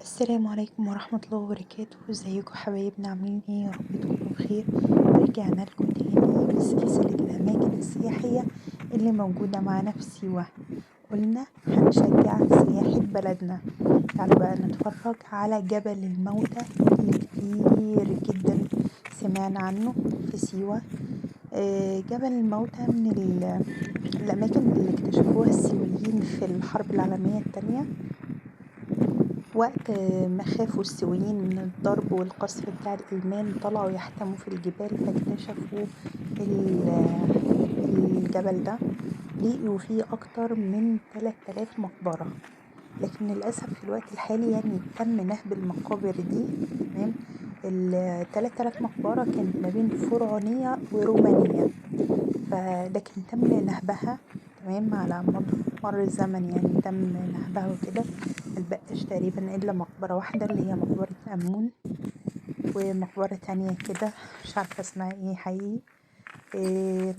السلام عليكم ورحمة الله وبركاته. ازيكم حبايبنا، عاملين ايه؟ يا رب تكونوا بخير. رجعنا لكم تاني بسلسلة الأماكن السياحية اللي موجودة معانا في سيوة. قلنا هنشجع سياحة بلدنا. تعالوا بقى نتفرج على جبل الموتى اللي كتير جدا سمعنا عنه في سيوة. جبل الموتى من الأماكن اللي اكتشفوها السويين في الحرب العالمية التانية، وقت ما خافوا السويين من الضرب والقصف بتاع الألمان. طلعوا يحتموا في الجبال فاكتشفوا الجبل ده. لقيوا فيه أكتر من 3000 مقبرة، لكن للأسف في الوقت الحالي يعني تم نهب المقابر دي. تمام. ال 3000 مقبرة كانت ما بين فرعونية ورومانية، فلكن تم نهبها. تمام، على مر الزمن يعني تم نهبها وكده. مبقاش تقريبا إلا مقبرة واحدة اللي هي مقبرة أمون، ومقبرة تانية كده مش عارفة اسمها ايه حقيقي. إيه،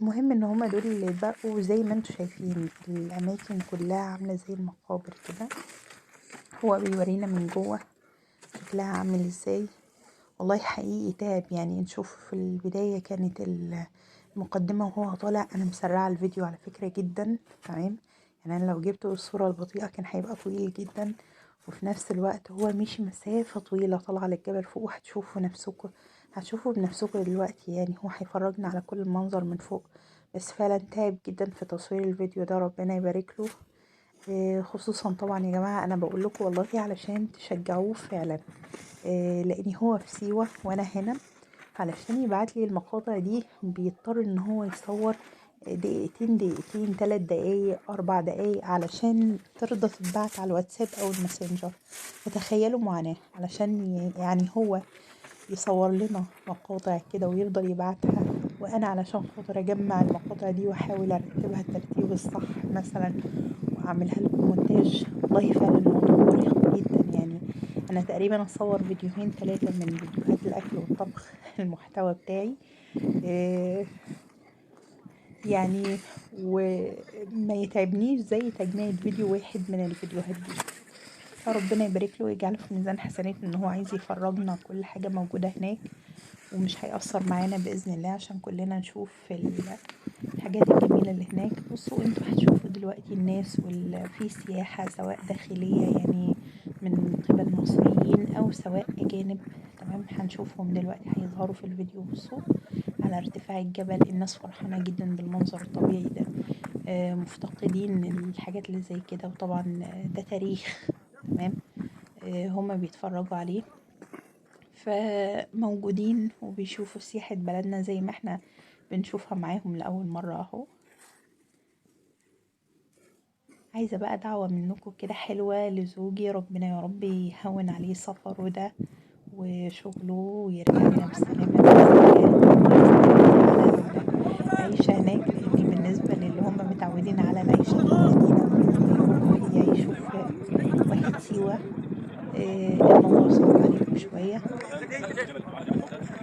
المهم ان هما دول اللي بقوا زي ما انتوا شايفين الأماكن كلها عاملة زي المقابر كده. هو بيورينا من جوه شكلها عامل ازاي. والله حقيقي تعب يعني. نشوف في البداية كانت المقدمة وهو طالع. أنا مسرعة الفيديو على فكرة جدا. تمام، يعني أنا لو جبت الصورة البطيئة كان هيبقى طويل جدا، وفي نفس الوقت هو مشي مسافة طويلة طالعة للجبل فوق، وهتشوفوا نفسكم، هتشوفوا بنفسكم دلوقتي. يعني هو هيفرجنا على كل المنظر من فوق، بس فعلا تعب جدا في تصوير الفيديو ده، ربنا يبارك له. خصوصا طبعا يا جماعة أنا بقول لكم والله علشان تشجعوه فعلا. لأن هو في سيوة وأنا هنا، علشان يبعت لي المقاطع دي بيضطر ان هو يصور دقيقتين دقيقتين 3 دقايق 4 دقايق علشان ترضى تتبعت على الواتساب او الماسنجر. فتخيلوا معاناة علشان يعني هو يصور لنا مقاطع كده ويفضل يبعتها، وانا علشان خاطر اجمع المقاطع دي واحاول ارتبها الترتيب الصح مثلا واعملها لكم مونتاج. والله فعلا الموضوع مرهق جدا يعني. انا تقريبا اصور فيديوهين 3 من فيديوهات الاكل والطبخ المحتوى بتاعي. إيه يعني، وما يتعبنيش زي تجميع فيديو واحد من الفيديوهات دي. فربنا يبارك له ويجعله في ميزان حسنات ان هو عايز يفرجنا كل حاجة موجودة هناك، ومش هيأثر معانا بإذن الله عشان كلنا نشوف الحاجات الجميلة اللي هناك. بصوا انتوا هتشوفوا دلوقتي الناس في سياحة سواء داخلية يعني من قبل مصريين أو سواء أجانب. تمام، هنشوفهم دلوقتي هيظهروا في الفيديو. بصوا على ارتفاع الجبل، الناس فرحانة جدا بالمنظر الطبيعي ده. مفتقدين الحاجات اللي زي كده، وطبعا ده تاريخ. تمام. هما بيتفرجوا عليه، فموجودين وبيشوفوا سياحة بلدنا زي ما احنا بنشوفها معاهم لأول مرة اهو. عايزة بقى دعوة منكم كده حلوة لزوجي، ربنا يا رب يهون عليه سفره ده وشغله ويرجع لنا بالسلامة العيشة هناك، لأن بالنسبة للي هم متعودين على العيشة في المدينة ويروحوا يعيشوا في واحد سيوة، الموضوع صعب عليهم شوية.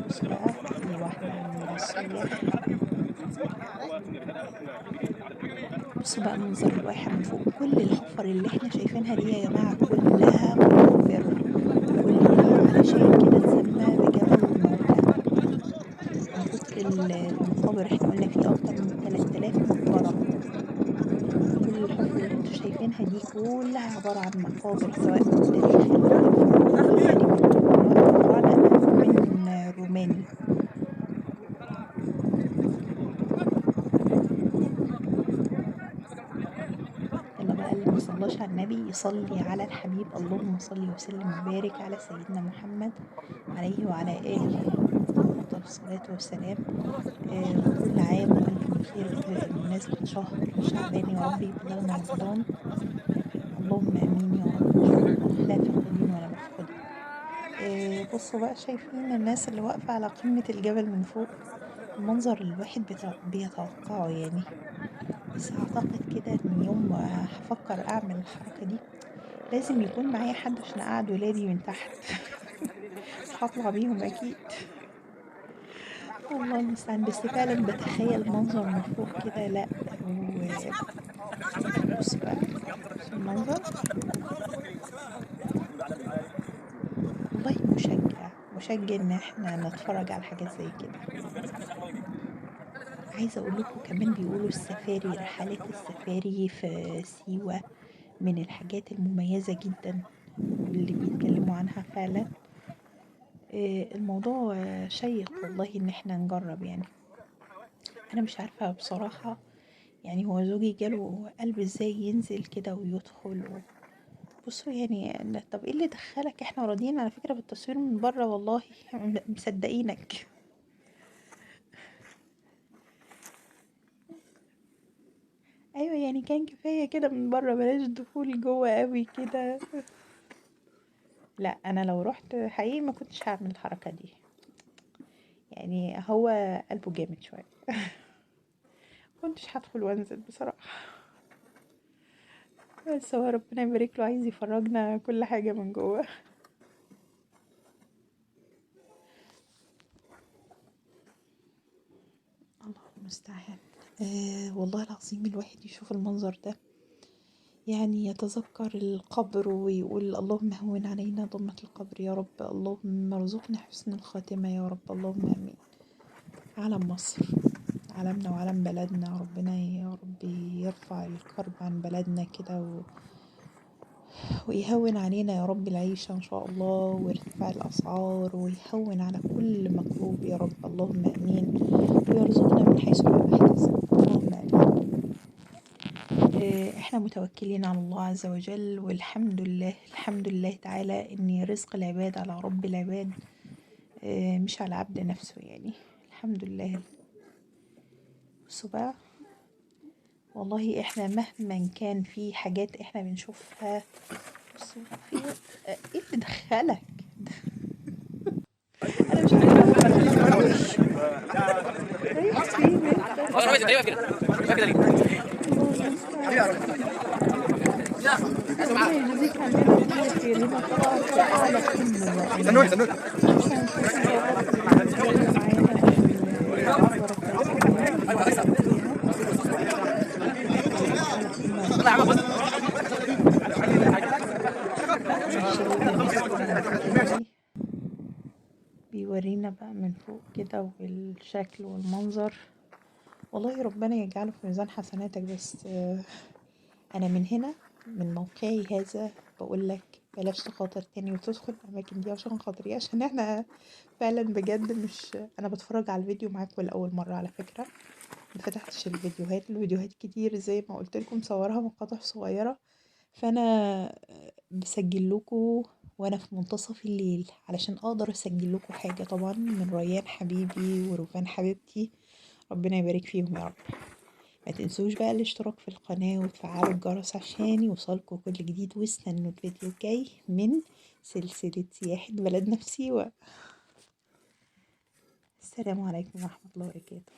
بصوا بقى في واحدة من السياح، بصوا بقى منظر الواحة من فوق. كل الحفر اللي احنا شايفينها دي يا جماعة كلها مقابر، كلها علشان كده اتسمى بجبل الموتى من كتر المقابر. احنا قلنا فيه اكتر من 3000 مقبرة. كل الحفر اللي انتوا شايفينها دي كلها عبارة عن مقابر، سواء من تاريخ الفرعونية يعني من وقت الفراعنة او من روماني. يلا بقى اللي ما صلاش على النبي يصلي على الحبيب. اللهم صل وسلم وبارك على سيدنا محمد عليه وعلى آله أفضل الصلاة والسلام. وكل عام وأنتم بخير بمناسبة شهر شعبان، يا رب يبلغنا رمضان. اللهم آمين يا رب إن شاء الله، لا فاقدين ولا مفقودين. بصوا بقى شايفين الناس اللي واقفة على قمة الجبل من فوق. المنظر الواحد بيتوقعه يعني. بس أعتقد كده إن يوم ما هفكر أعمل الحركة دي لازم يكون معايا حد عشان أقعد ولادي من تحت. مش هطلع بيهم أكيد. الله المستعان، بس فعلا بتخيل منظر من فوق كده. لا بص بقى، بص المنظر. مشجع ان احنا نتفرج على حاجات زي كده. عايزة اقول لكم كمان بيقولوا السفاري، رحلات السفاري في سيوة من الحاجات المميزة جدا اللي بيتكلموا عنها فعلا. الموضوع شيق والله ان احنا نجرب يعني. انا مش عارفة بصراحة، يعني هو زوجي جاله قلب ازاي ينزل كده ويدخل بصوا يعني طب ايه اللي دخلك؟ احنا راضيين على فكرة بالتصوير من بره والله، مصدقينك. ايوه يعني كان كفاية كده من بره، بلاش دخول جوه قوي كده. لا انا لو رحت حقيقي ما كنتش هعمل الحركة دي، يعني هو قلبه جامد شوية. كنتش هدخل وانزل بصراحة، بس هو ربنا يبارك له عايز يفرجنا كل حاجة من جوه. الله المستعان. والله العظيم الواحد يشوف المنظر ده يعني يتذكر القبر ويقول اللهم هون علينا ضمة القبر يا رب، اللهم ارزقنا حسن الخاتمة يا رب، اللهم امين. علم مصر، علمنا وعلم بلدنا، ربنا يا رب يرفع الكرب عن بلدنا كده ويهون علينا يا رب العيشة إن شاء الله، ويرتفع الأسعار ويهون على كل مكروب يا رب، اللهم أمين. ويرزقنا من حيث لا نحتسب، اللهم أمين. احنا متوكلين على الله عز وجل، والحمد لله الحمد لله تعالى ان رزق العباد على رب العباد، مش على عبد نفسه يعني. الحمد لله. بصوا بقى، والله احنا مهما كان في حاجات احنا بنشوفها. بصوا في ايه اللي دخلك؟ انا مش عارفه رايح فين انت؟ الله المستعان. ربنا يجزيك عننا كل خير، هنا طبعا في اعلى قمه يعني. مش هنشوف ان شاء الله في الايام الجايه معانا البركات كمان فيها. اعلى قمه ان شاء الله. الشاليه جميل جدا، بيورينا بقى من فوق كده والشكل والمنظر. والله ربنا يجعله في ميزان حسناتك. بس انا من هنا من موقعي هذا بقول لك بلاش تخاطر تاني وتدخل الاماكن دي عشان خاطري، عشان احنا فعلا بجد مش انا بتفرج على الفيديو معاكم لاول مره على فكره. ما فتحتش الفيديوهات كتير زي ما قلت لكم، صورها مقاطع صغيره. فانا بسجل لكم وانا في منتصف الليل علشان اقدر اسجل لكم حاجه، طبعا من ريان حبيبي وروفان حبيبتي، ربنا يبارك فيهم يا رب. ما تنسوش بقى الاشتراك في القناة وتفعلوا الجرس عشان يوصلكوا كل جديد، واستنوا الفيديو الجاي من سلسلة سياحة بلدنا في سيوة. السلام عليكم ورحمة الله وبركاته.